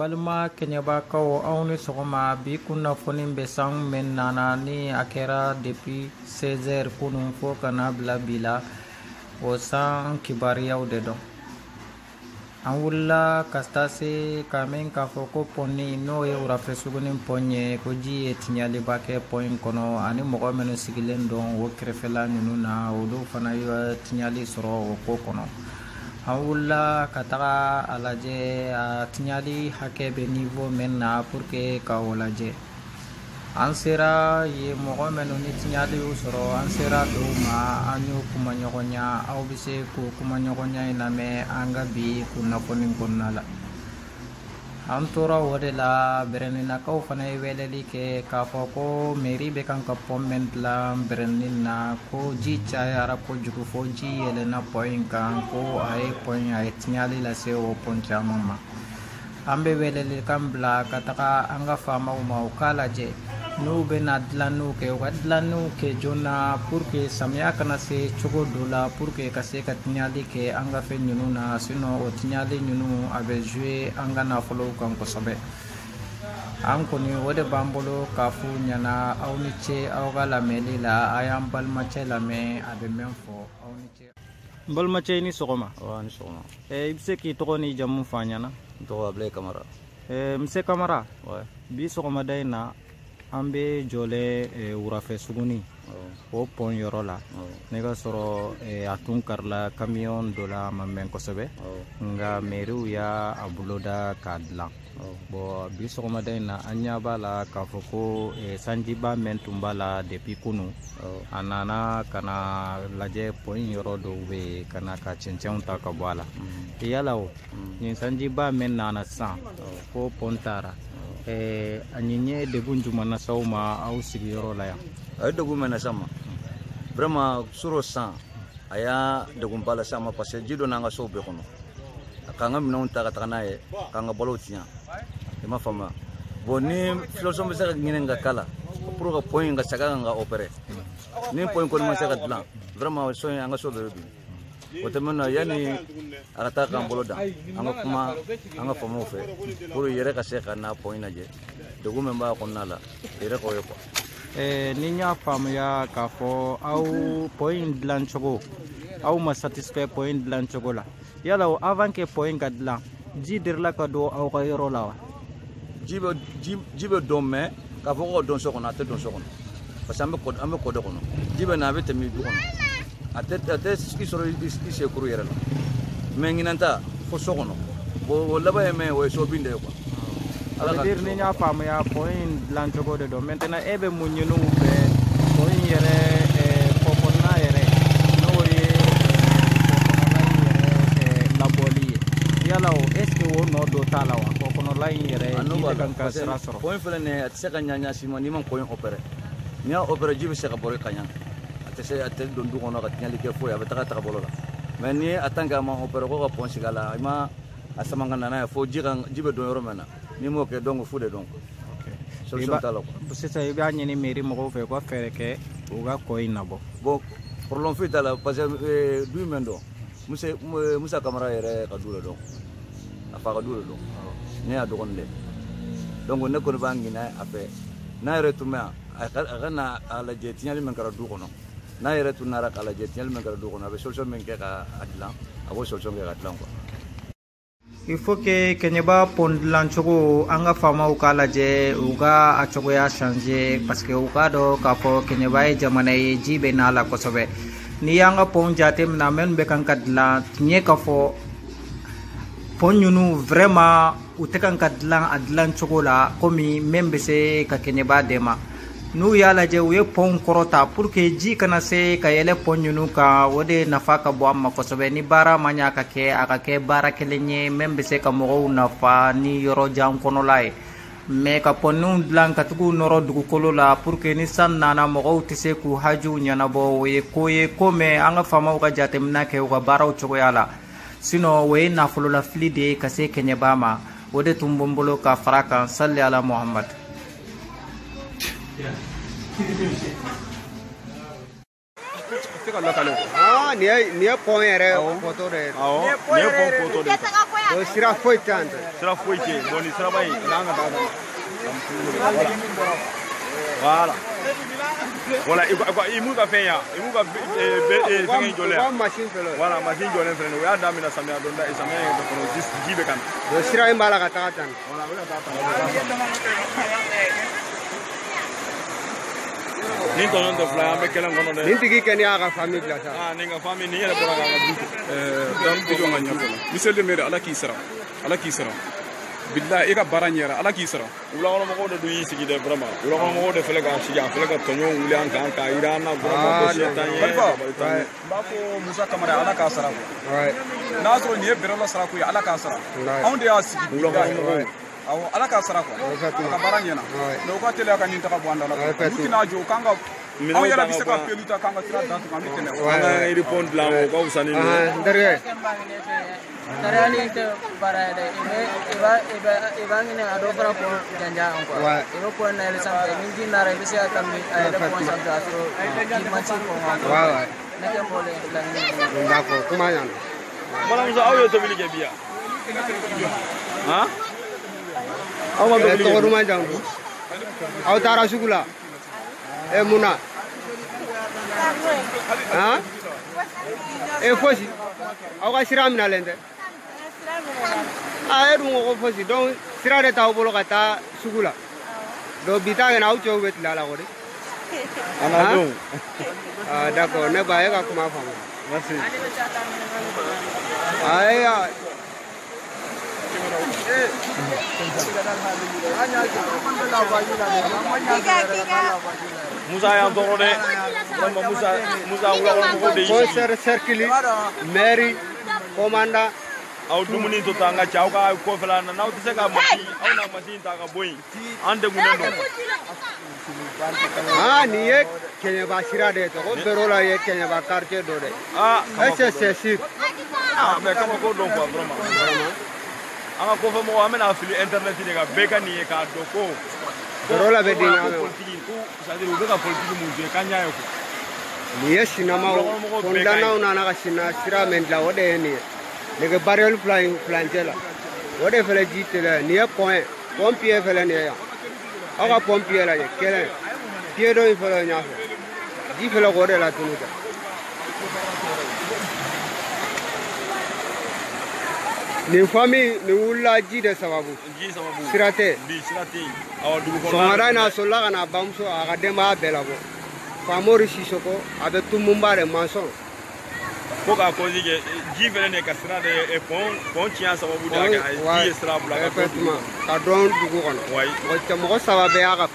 Balma Kenieba kao auni sogoma bi kunna fonin besang men nana ni akera depuis 16h kunun fo kana bila o san kibariyaw de don an wulila kastase kamen ka fɔ ko ponni n'o ye wurafɛ sugunin pɔn ye ko ji ye tiɲaliba kɛ pɔn in kɔnɔ ani mɔgɔ minnu sigilen don o kɛrɛfɛla ninnu na olu fana ye tiɲali sɔrɔ o ko kɔnɔ an wulila ka taga a lajɛ a tiɲali hakɛ bɛ niveau min na pour que ka o lajɛ an sera ye mɔgɔ minnu ni tiɲali y'u sɔrɔ an sera dɔw ma an y'o kuma ɲɔgɔnya aw bɛ se k'o kuma ɲɔgɔnya in lamɛn an ka bi kunnafoni kɔnɔna la an tora o de la bɛrɛninakaw fana ye weleli kɛ k'a fɔ ko mairie bɛ kan ka pɔn min dilan bɛrɛnin na ko ji cayara kojugu fo ji yɛlɛnna pɔn in kan ko a ye pɔn a ye tiɲali lase o pɔn caman ma an bɛ weleli kan bila ka taga an ka faamaw ma u k'a lajɛ n'u bɛna dilanniw kɛ u ka dilanniw kɛ joona pour que samiya kana se cogo dɔ la pour que ka se ka tiɲali kɛ an ka fɛn ninnu na sinon o tiɲali ninnu a bɛ jouer an ka nafolow kan kosɛbɛ an kɔni o de b'an bolo k'a fɔ ɲɛna aw ni ce aw ka lamɛnli la a y'an balimacɛ lamɛn a bɛ mɛn fɔ aw ni ce n balimacɛ i ni sɔgɔma ni sɔgɔma i bɛ se k'i tɔgɔ ni jamu fɔ an ɲɛna n tɔgɔ Ablaye Kamara Mse Kamara bi sɔgɔmada in na an bɛ jɔlen wurafɛ suguni o pɔn yɔrɔ la ne ka sɔrɔ a tun karila camion dɔ la ma mɛn kosɛbɛ nka mairiw y'a boloda k'a dilan bon bi sɔgɔmada in na an ɲɛ b'a la k'a fɔ ko sanjiba mɛn tun b'a la depuis kunu a nana ka na lajɛ pɔn yɔrɔ dɔw bɛ yen ka na ka cɛncɛnw ta ka bɔ a la yala o nin sanjiba mɛn nana sisan ko pɔn taara a ɲinɲɛ degun jumɛn na s'aw ma aw sigiyɔrɔ la yan a ye degun mɛn na sa ma vraiment soro san a y'a degunba la sa ma parce que ji dɔ n'an ka sow bɛɛ kɔnɔ a k'an ka minɛnw ta ka taga n'a ye k'an ka balow tiɲɛ i m'a faamuya bon ni solution bɛ se ka ɲini ka k'a la pour que pɔn in ka saga kan ka opérer ni pɔn in kɔni ma se ka dilan vraiment so in an ka so bɛɛ bɛ bin o tɛmɛnen na yanni a ka taa k'an bolo dan an ka kuma an ka faamaw fɛ pour yɛrɛ ka se ka n'a pɔn in lajɛ degun min b'a kɔnɔna la yɛrɛ k'o ye quoi. Ni n y'a faamuya k'a fɔ aw pɔn in dilan cogo aw ma satisfait pɔn in dilan cogo la yala o avant que pɔn in ka dilan ji delila ka don aw ka yɔrɔ la wa ji bɛ don mais k'a fɔ ko don so kɔnɔ a tɛ don so kɔnɔ parce que an bɛ kɔ de kɔnɔ ji bɛ na a bɛ tɛmɛ du kɔnɔ a tɛ i sɔrɔ i sekuru yɛrɛ la mais ɲinan ta fo so kɔnɔ bon o laban ye min o ye so bin de ye quoi. Ça veut dire ni n y'a faamuya pɔn in dilan cogo de don maintenant e bɛ mun ɲini u fɛ pɔn in yɛrɛ kɔkɔnɔna yɛrɛ n'o ye kɔkɔnɔla in yɛrɛ labɔli ye yala o est ce que o nɔ dɔ t'a la wa kɔkɔnɔla in yɛrɛ ji bɛ kan ka sira sɔrɔ pɔn in filɛ nin ye a tɛ se ka ɲa si ma n'i ma pɔn in opérer n'i y'a opérer ji bɛ se ka bɔ ka ɲa a tɛ don du kɔnɔ ka tiɲɛli kɛ foyi a bɛ taga bolo la mais ni a tant que a ma opérer ko ka pɔn sigi a la i ma a sama ka na n'a ye fo ji bɛ don yɔrɔ min na ni m'o kɛ donc fu de don solution t'a la quoi. Sisan i b'a ɲini mairie mɔgɔw fɛ u ka fɛɛrɛ kɛ u ka kɔ in nabɔ bon problème foyi t'a la parce que du min don Musa Kamara yɛrɛ ka du de don a fa ka du de don ne y'a dɔgɔnin de donc ne kɔni b'a ɲini a fɛ n'a yɛrɛ tun bɛ yan a ka na a lajɛ tiɲɛli min kɛra du kɔnɔ n'a yɛrɛ tun nana k'a lajɛ tiɲɛli min kɛra du kɔnɔ a bɛ solution min kɛ k'a dilan a b'o solution kɛ ka dilan quoi. Il faut que Kenieba pɔn dilan cogo an ka faamaw k'a lajɛ u ka a cogoya changer parce que u k'a dɔn k'a fɔ Kenieba ye jamana ye ji bɛ n'a la kosɛbɛ n'i y'an ka pɔn jate minɛ minnu bɛ kan ka dilan tiɲɛ ka fɔ pɔn ninnu vraiment u tɛ kan ka dilan a dilan cogo la komi min bɛ se ka Kenieba dɛmɛ n'u y'a lajɛ u ye pɔn kɔrɔta pour que ji kana se ka yɛlɛ pɔn ninnu kan o de nafa ka bɔ an ma kosɛbɛ ni baara ma ɲɛ ka kɛ a ka kɛ baara kelen ye min bɛ se ka mɔgɔw nafa ni yɔrɔ jan kɔnɔla ye mais ka pɔnniw dilan ka tugu nɔrɔ dugukolo la pour que ni san nana mɔgɔw tɛ se k'u hajiw ɲɛnabɔ o ye ko ye ko mɛn an ka faamaw ka jateminɛ kɛ u ka baaraw cogoya la sinon o ye nafololafili de ye ka se Kenieba ma o de tun bɛ n bolo ka fara kan salli ala Muhammad. te ka lakale ah ni ye pont yɛrɛ photo de awɔ ni ye pont photo de o sira foyi tɛ yan sira foyi tɛ bon ni siraba in n'an ka taa voilà voilà i m'u ka fɛn ya i m'u ka fɛn jɔlen ya voilà machine jɔlen filɛ nin o y'a daminɛ samiya donda samiya in kɔnɔ ji bɛ ka na o sira in b'a la ka taga tan voilà o bɛ ka taa tan ni tɔɲɔn tɛ fila ye an bɛ kɛlɛ kɔnɔ dɛ nin tigi kɛ ni y'a ka famille bila sa nin ka famille nin yɛrɛ bɔra k'a ka du dan tigi ka ɲɛ fɔlɔ monsieur le maire ala k'i sara ala k'i sara bilahi e ka baara ɲɛra ala k'i sara wulakɔnɔmɔgɔw de dun y'i sigi dɛ vraiment wulakɔnɔmɔgɔw de filɛ k'an sigi a filɛ ka tɔɲɔn wuli an kan k'a jira an na vraiment ko se t'an ye n b'a fɔ musa kamara ala k'a sara n'a sɔrɔ nin ye bɛrɛla sara ko ye ala k'a sara anw de y'a sigi wulakɔnɔmɔgɔw awɔ ala k'a sara quoi a ka baara ɲɛna mais u ka teliya ka nin taga bɔ an da la olu tɛna jɔ u kan ka anw yɛrɛ bɛ se ka pelu ta k'an ka sira datugu an bɛ tɛmɛ an ka aéroport dilan o ka wusa ni n terikɛ Karali te bara de iba ngene ado para ko janja on ko iba ko na ele sampe min dinara be sia tammi ay de ko sampe asro di manchi ko on wa na ke mole la ni d'accord kuma yan mana musa aw ye tobili kɛ bi yan han aw ma tobili kɛ tɔgɔ duman jamu aw taara sugu la mun na han fosi aw ka sira minalen tɛ e dun ko fosi donc sira de t'aw bolo ka taa sugu la donc bi ta kɛnɛ aw cɛw bɛ tila la ko de ana don d'accord ne ba e ka kuma faamu merci aya musa y'an tɔɔrɔ dɛ vraiment musa wulakɔnɔmɔgɔw de y'i sigi concert cercle mairie commandant aw dumuni to ta an ka cɛ aw ka kɔfɛla na n'aw tɛ se ka machine aw na machine ta ka bɔ yen an degunnen don nin ye Kenieba sira de ye ko Berola ye Kenieba quartier dɔ de est-ce que c'est sûr mais kabako don quoi vraiment an ka kɔfɛmɔgɔw an bɛna fili internet de kan bɛɛ ka nin ye k'a dɔn ko Berola bɛ di ɲɔgɔn politique ko c'est-à-dire u bɛ ka politique mun jouer k'an y'a ye quoi nin ye sinamaw kɔntannaw nana ka sina sira min dilan o de ye nin ye nɛgɛ barrière fulancɛ la o de fɛnɛ ji tɛlɛ nin ye pont pied fɛnɛ nin ye yan aw ka pont pied lajɛ kelen pied dɔ in fɛnɛ ɲɛfɛ ji fɛnɛ k'o de la tunu ta nin famille nin wulila ji de sababu sira tɛ sɔgɔmada in na a solila ka na a bamuso a ka denbaya bɛɛ labɔ Famori Sisoko a bɛ Tumumba de maçon ko k'a cause kɛ ji fɛnɛ de ka sira de pont tiɲɛ sababu de la ka ji ye sira bila ka dɔn dugu kɔnɔ mɔgɔ saba bɛɛ y'a ka